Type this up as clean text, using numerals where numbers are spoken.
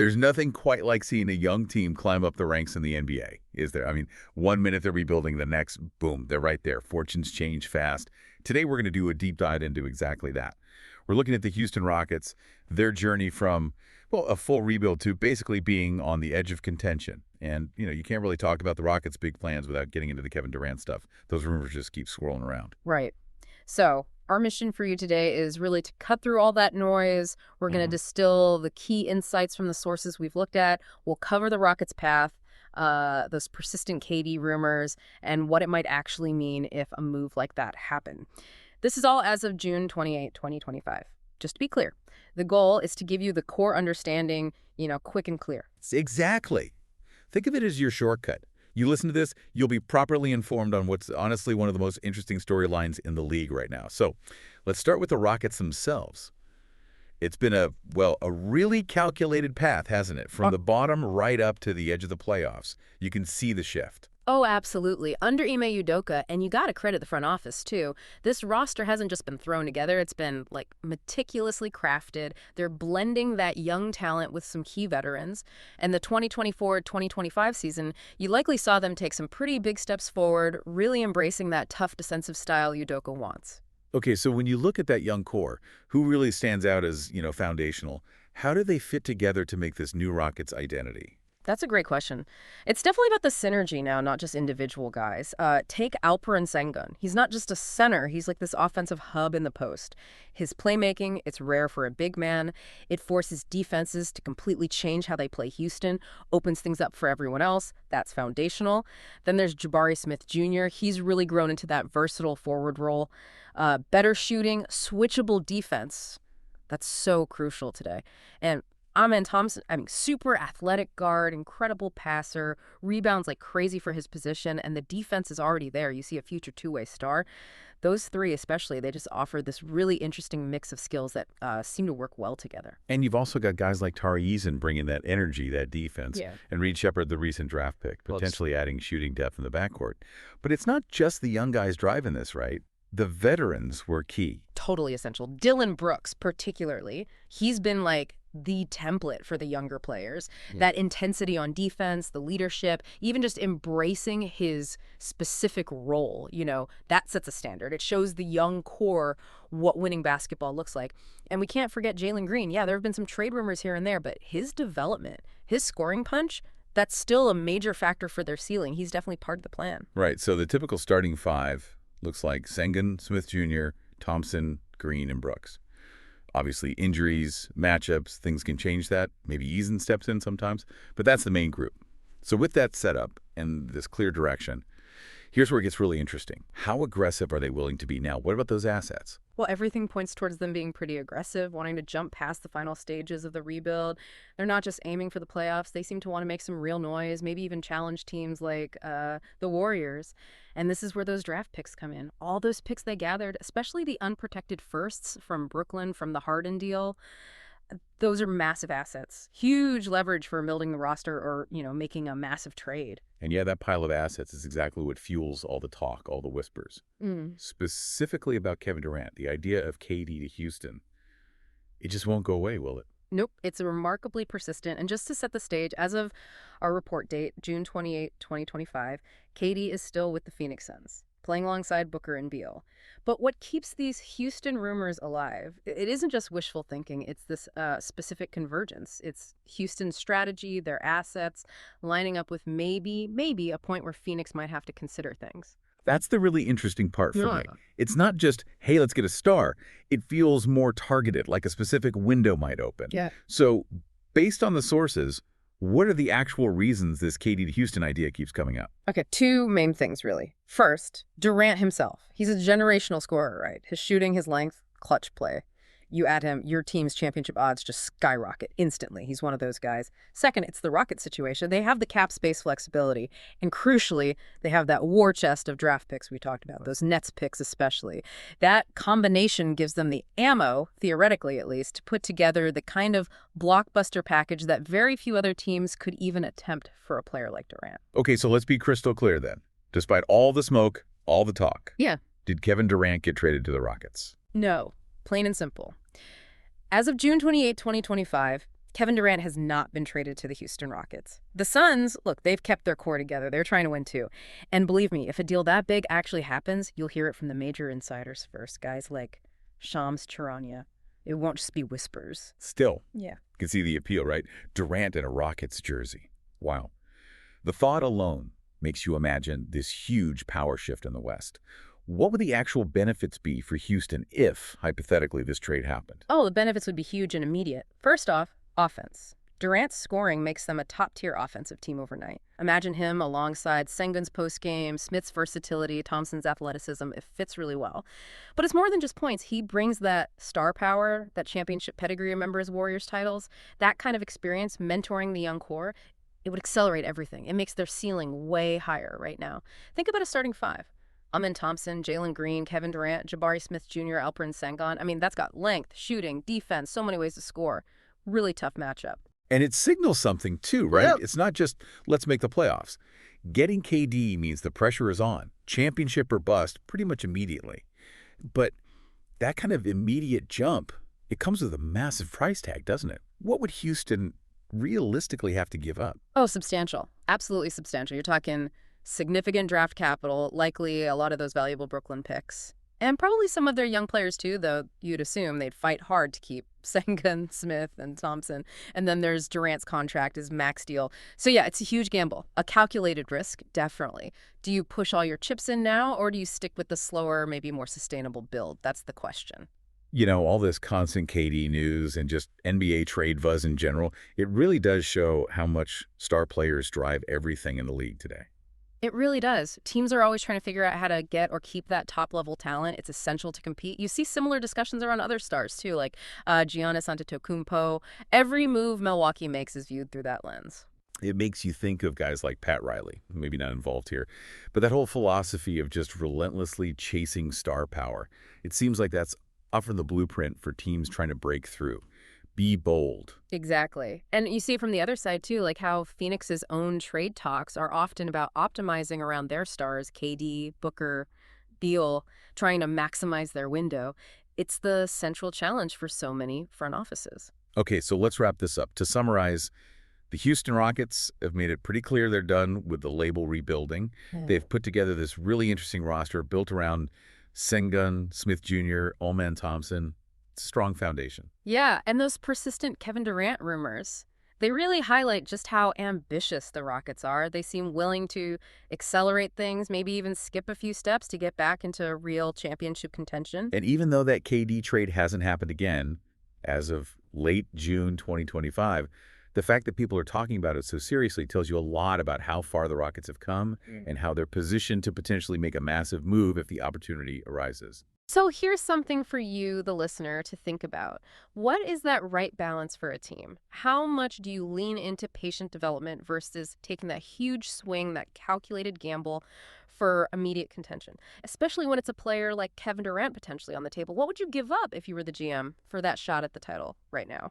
There's nothing quite like seeing a young team climb up the ranks in the NBA, is there? I mean, 1 minute they're rebuilding, the next, boom, they're right there. Fortunes change fast. Today we're going to do a deep dive into exactly that. We're looking at the Houston Rockets, their journey from, well, a full rebuild to basically being on the edge of contention. And, you can't really talk about the Rockets' big plans without getting into the Kevin Durant stuff. Those rumors just keep swirling around. Right. So our mission for you today is really to cut through all that noise. We're going to distill the key insights from the sources we've looked at. We'll cover the Rockets' path, those persistent KD rumors, and what it might actually mean if a move like that happened. This is all as of June 28, 2025. Just to be clear, the goal is to give you the core understanding, quick and clear. Exactly. Think of it as your shortcut. You listen to this, you'll be properly informed on what's honestly one of the most interesting storylines in the league right now. So let's start with the Rockets themselves. It's been a really calculated path, hasn't it? From the bottom right up to the edge of the playoffs. You can see the shift. Oh, absolutely. Under Ime Udoka, and you got to credit the front office, too, this roster hasn't just been thrown together. It's been, meticulously crafted. They're blending that young talent with some key veterans. And the 2024-2025 season, you likely saw them take some pretty big steps forward, really embracing that tough defensive style Udoka wants. Okay, so when you look at that young core, who really stands out as, foundational, how do they fit together to make this new Rockets identity? That's a great question. It's definitely about the synergy now, not just individual guys. Take Alperen Sengun. He's not just a center. He's like this offensive hub in the post. His playmaking, it's rare for a big man. It forces defenses to completely change how they play Houston, opens things up for everyone else. That's foundational. Then there's Jabari Smith Jr. He's really grown into that versatile forward role. Better shooting, switchable defense. That's so crucial today. And Amen Thompson, super athletic guard, incredible passer, rebounds like crazy for his position, and the defense is already there. You see a future two-way star. Those three especially, they just offer this really interesting mix of skills that seem to work well together. And you've also got guys like Tari Eason bringing that energy, that defense, and Reed Shepherd, the recent draft pick, potentially adding shooting depth in the backcourt. But it's not just the young guys driving this, right? The veterans were key. Totally essential. Dylan Brooks, particularly, he's been the template for the younger players. That intensity on defense, the leadership, even just embracing his specific role, that sets a standard. It shows the young core what winning basketball looks like. And we can't forget Jalen Green. Yeah, there have been some trade rumors here and there, but his development, his scoring punch, that's still a major factor for their ceiling. He's definitely part of the plan. Right, so the typical starting five looks like Sengun, Smith Jr., Thompson, Green, and Brooks. Obviously, injuries, matchups, things can change that. Maybe Eason steps in sometimes, but that's the main group. So with that setup and this clear direction, here's where it gets really interesting. How aggressive are they willing to be now? What about those assets? Well, everything points towards them being pretty aggressive, wanting to jump past the final stages of the rebuild. They're not just aiming for the playoffs. They seem to want to make some real noise, maybe even challenge teams like the Warriors. And this is where those draft picks come in. All those picks they gathered, especially the unprotected firsts from Brooklyn, from the Harden deal, those are massive assets. Huge leverage for building the roster or, making a massive trade. And yeah, that pile of assets is exactly what fuels all the talk, all the whispers. Specifically about Kevin Durant, the idea of KD to Houston. It just won't go away, will it? Nope. It's remarkably persistent. And just to set the stage, as of our report date, June 28, 2025, KD is still with the Phoenix Suns, playing alongside Booker and Beal. But what keeps these Houston rumors alive, it isn't just wishful thinking. It's this specific convergence. It's Houston's strategy, their assets, lining up with maybe a point where Phoenix might have to consider things. That's the really interesting part for me. It's not just, hey, let's get a star. It feels more targeted, like a specific window might open. Yeah. So based on the sources, what are the actual reasons this KD to Houston idea keeps coming up? Okay, two main things, really. First, Durant himself. He's a generational scorer, right? His shooting, his length, clutch play. You add him, your team's championship odds just skyrocket instantly. He's one of those guys. Second, it's the Rocket situation. They have the cap space flexibility. And crucially, they have that war chest of draft picks we talked about, those Nets picks especially. That combination gives them the ammo, theoretically at least, to put together the kind of blockbuster package that very few other teams could even attempt for a player like Durant. Okay, so let's be crystal clear then. Despite all the smoke, all the talk, did Kevin Durant get traded to the Rockets? No. Plain and simple. As of June 28, 2025, Kevin Durant has not been traded to the Houston Rockets. The Suns, look, they've kept their core together. They're trying to win too. And believe me, if a deal that big actually happens, you'll hear it from the major insiders first, guys like Shams Charania. It won't just be whispers. Still, Yeah. you can see the appeal, right? Durant in a Rockets jersey. Wow. The thought alone makes you imagine this huge power shift in the West. What would the actual benefits be for Houston if, hypothetically, this trade happened? Oh, the benefits would be huge and immediate. First off, offense. Durant's scoring makes them a top-tier offensive team overnight. Imagine him alongside Sengun's postgame, Smith's versatility, Thompson's athleticism. It fits really well. But it's more than just points. He brings that star power, that championship pedigree, remember his Warriors titles, that kind of experience mentoring the young core. It would accelerate everything. It makes their ceiling way higher right now. Think about a starting five. Amen Thompson, Jalen Green, Kevin Durant, Jabari Smith Jr., Alperen Sengun. I mean, that's got length, shooting, defense, so many ways to score. Really tough matchup. And it signals something too, right? Yep. It's not just, let's make the playoffs. Getting KD means the pressure is on. Championship or bust pretty much immediately. But that kind of immediate jump, it comes with a massive price tag, doesn't it? What would Houston realistically have to give up? Oh, substantial. Absolutely substantial. You're talking significant draft capital, likely a lot of those valuable Brooklyn picks. And probably some of their young players too, though you'd assume they'd fight hard to keep Sengun, Smith, and Thompson. And then there's Durant's contract, his max deal. So yeah, it's a huge gamble. A calculated risk, definitely. Do you push all your chips in now, or do you stick with the slower, maybe more sustainable build? That's the question. You know, all this constant KD news and just NBA trade buzz in general, it really does show how much star players drive everything in the league today. It really does. Teams are always trying to figure out how to get or keep that top-level talent. It's essential to compete. You see similar discussions around other stars, too, like Giannis Antetokounmpo. Every move Milwaukee makes is viewed through that lens. It makes you think of guys like Pat Riley, maybe not involved here, but that whole philosophy of just relentlessly chasing star power. It seems like that's often the blueprint for teams trying to break through. Be bold. Exactly. And you see from the other side, too, like how Phoenix's own trade talks are often about optimizing around their stars, KD, Booker, Beal, trying to maximize their window. It's the central challenge for so many front offices. Okay, so let's wrap this up. To summarize, the Houston Rockets have made it pretty clear they're done with the label rebuilding. They've put together this really interesting roster built around Sengun, Smith Jr., Amen Thompson. Strong foundation. Yeah, and those persistent Kevin Durant rumors, they really highlight just how ambitious the Rockets are. They seem willing to accelerate things, maybe even skip a few steps to get back into real championship contention. And even though that KD trade hasn't happened again, as of late June 2025, the fact that people are talking about it so seriously tells you a lot about how far the Rockets have come and how they're positioned to potentially make a massive move if the opportunity arises. So here's something for you, the listener, to think about. What is that right balance for a team? How much do you lean into patient development versus taking that huge swing, that calculated gamble for immediate contention? Especially when it's a player like Kevin Durant potentially on the table. What would you give up if you were the GM for that shot at the title right now?